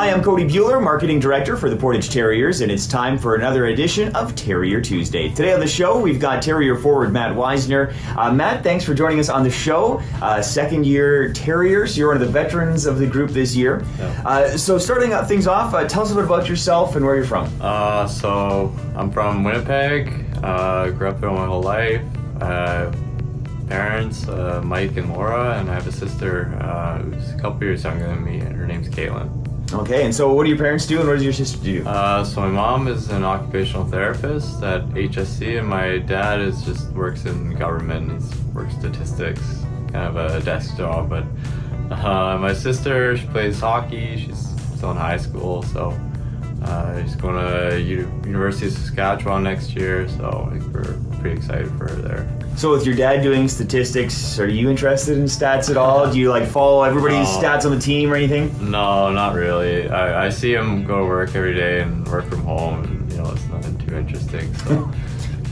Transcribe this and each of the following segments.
Hi, I'm Cody Bueller, Marketing Director for the Portage Terriers, and it's time for another edition of Terrier Tuesday. Today on the show, we've got Terrier forward Matt Wisener. Matt, thanks for joining us on the show. Second-year Terriers, you're one of the veterans of the group this year. Yeah. So starting things off, tell us a bit about yourself and where you're from. So I'm from Winnipeg. Grew up there my whole life. Parents, Mike and Laura, and I have a sister who's a couple years younger than me, and her name's Caitlin. Okay, and so what do your parents do and what does your sister do? So my mom is an occupational therapist at HSC, and my dad works in government. He works statistics, kind of a desk job. But my sister, she plays hockey. She's still in high school, so she's going to University of Saskatchewan next year. So I think we're pretty excited for her there. So with your dad doing statistics, are you interested in stats at all? Do you follow everybody's stats on the team or anything? No, not really. I see him go to work every day and work from home, and it's nothing too interesting. So.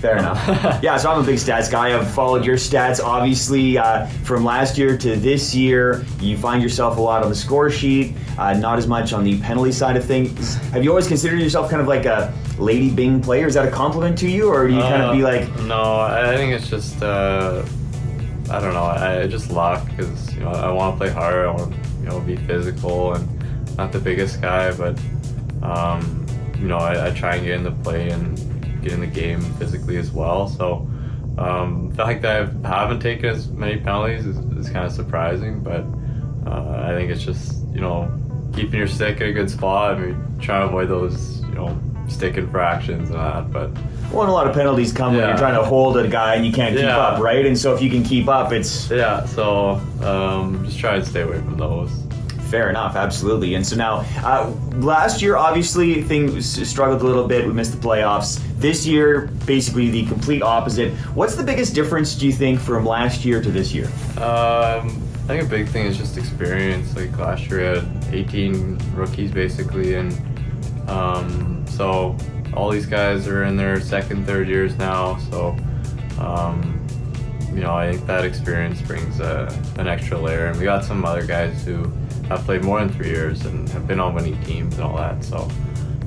Fair enough. Yeah, so I'm a big stats guy. I've followed your stats, obviously, from last year to this year. You find yourself a lot on the score sheet, not as much on the penalty side of things. Have you always considered yourself kind of like a Lady Bing player? Is that a compliment to you, or do you kind of be like... No, I think it's just, I don't know, just luck, because, I want to play hard, I want to, be physical, and not the biggest guy, but, I try and get into play and get in the game physically as well. So the fact that I haven't taken as many penalties is kind of surprising, but I think it's just keeping your stick in a good spot. I mean, trying to avoid those stick infractions and that. But a lot of penalties come when you're trying to hold a guy and you can't keep up, right? And so if you can keep up, it's so just try and stay away from those. Fair enough, absolutely. And so now, last year, obviously, things struggled a little bit. We missed the playoffs. This year, basically the complete opposite. What's the biggest difference, do you think, from last year to this year? I think a big thing is just experience. Like last year, we had 18 rookies, basically, and so all these guys are in their second, third years now. So, I think that experience brings an extra layer. And we got some other guys who have played more than 3 years and have been on winning teams and all that. So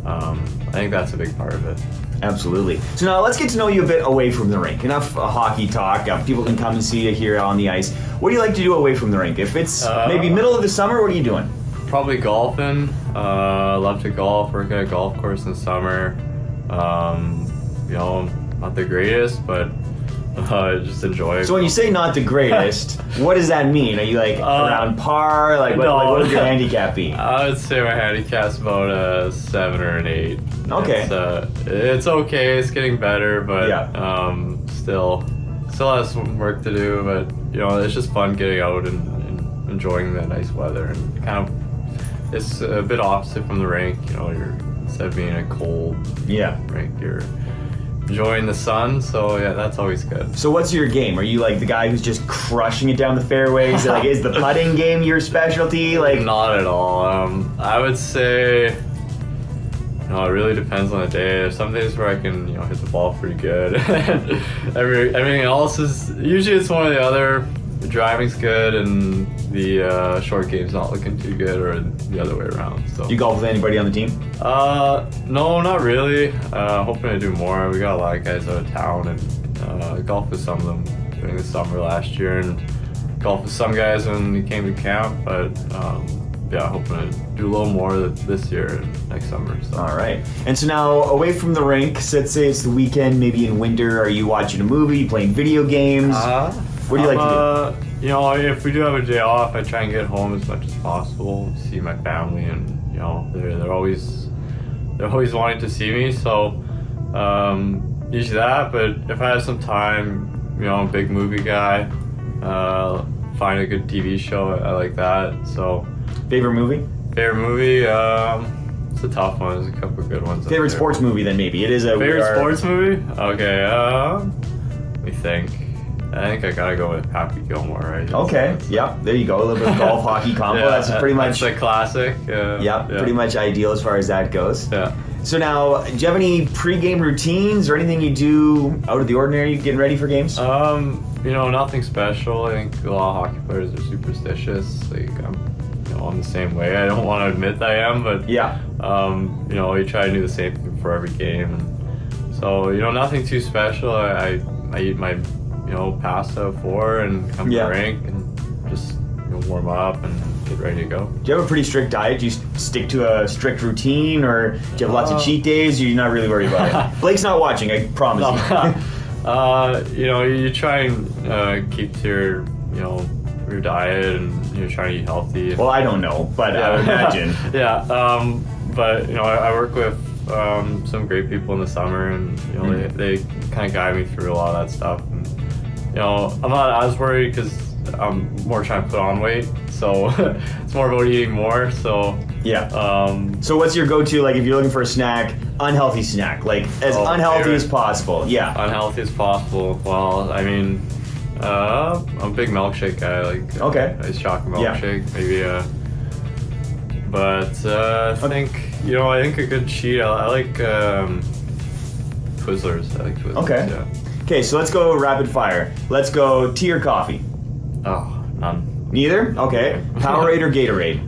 I think that's a big part of it. Absolutely. So now let's get to know you a bit away from the rink. Enough hockey talk. People can come and see you here on the ice. What do you like to do away from the rink? If it's maybe middle of the summer, what are you doing? Probably golfing. Love to golf, work at a golf course in the summer. Not the greatest, but just enjoy it. So when you say not the greatest, what does that mean? Are you around par? What would your handicap be? I would say my handicap's about a 7 or an 8. Okay. It's okay. It's getting better, but still has some work to do. But it's just fun getting out and enjoying the nice weather, and kind of it's a bit opposite from the rink. You're instead of being a cold rink, you're enjoying the sun, so that's always good. So what's your game? Are you the guy who's just crushing it down the fairways? Is the putting game your specialty? Not at all. I would say it really depends on the day. There's some days where I can hit the ball pretty good. Everything else is usually it's one or the other. The driving's good and the short game's not looking too good, or the other way around. So. Do you golf with anybody on the team? No, not really. Hoping to do more. We got a lot of guys out of town, and golf with some of them during the summer last year, and golf with some guys when we came to camp. But hoping to do a little more this year and next summer. So. All right. And so now, away from the rink, so let's say it's the weekend, maybe in winter, are you watching a movie, you playing video games? What do you like to do? If we do have a day off, I try and get home as much as possible, see my family, and they're always wanting to see me. So usually that. But if I have some time, I'm a big movie guy. Find a good TV show, I like that. So favorite movie? It's a tough one. There's a couple of good ones. Favorite sports movie then maybe. It is a favorite sports movie. Okay. Let me think. I think I gotta go with Happy Gilmore, right? Okay, there you go. A little bit of golf hockey combo. That's pretty much a classic. Pretty much ideal as far as that goes. Yeah. So now, do you have any pre-game routines or anything you do out of the ordinary getting ready for games? Nothing special. I think a lot of hockey players are superstitious. I'm the same way. I don't want to admit that I am, but Yeah. you try to do the same thing for every game. And so, nothing too special. I eat my, pasta at 4 and come to the rink and just warm up and get ready to go. Do you have a pretty strict diet? Do you stick to a strict routine, or do you have lots of cheat days, or you're not really worried about it? Blake's not watching, I promise you. You try and keep to your diet, and you're trying to eat healthy. Well, I don't know, but I would imagine. Yeah, but I work with some great people in the summer, and they kind of guide me through a lot of that stuff. And I'm not as worried because I'm more trying to put on weight, so it's more about eating more. So yeah. So what's your go-to, like, if you're looking for a snack, unhealthy snack, like as unhealthy as possible? Yeah. Unhealthy as possible. Well, I mean, I'm a big milkshake guy. Like nice chocolate milkshake, maybe. But I think I think a good cheat. I like Twizzlers. I like Twizzlers. Okay. Yeah. Okay, so let's go rapid fire. Let's go tea or coffee. Oh, none. Neither? Okay. Powerade or Gatorade?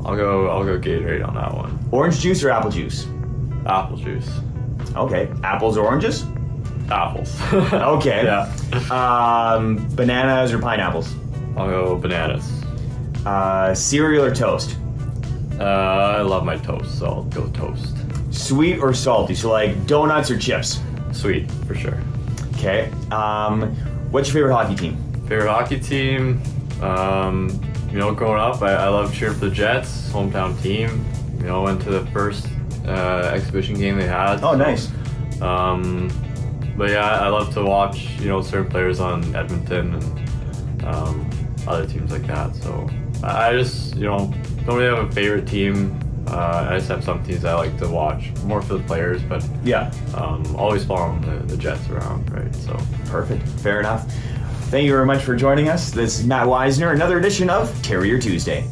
I'll go Gatorade on that one. Orange juice or apple juice? Apple juice. Okay. Apples or oranges? Apples. Okay. Yeah. Bananas or pineapples? I'll go bananas. Cereal or toast? I love my toast, so I'll go toast. Sweet or salty? So like donuts or chips? Sweet, for sure. Okay. What's your favorite hockey team? Favorite hockey team? Growing up, I loved cheering for the Jets, hometown team. Went to the first exhibition game they had. Oh, nice. But yeah, I love to watch, certain players on Edmonton and other teams like that. So I just, don't really have a favorite team. I just have some teams I like to watch more for the players, but always following the Jets around, right? So perfect, fair enough. Thank you very much for joining us. This is Matt Wisener, another edition of Terrier Tuesday.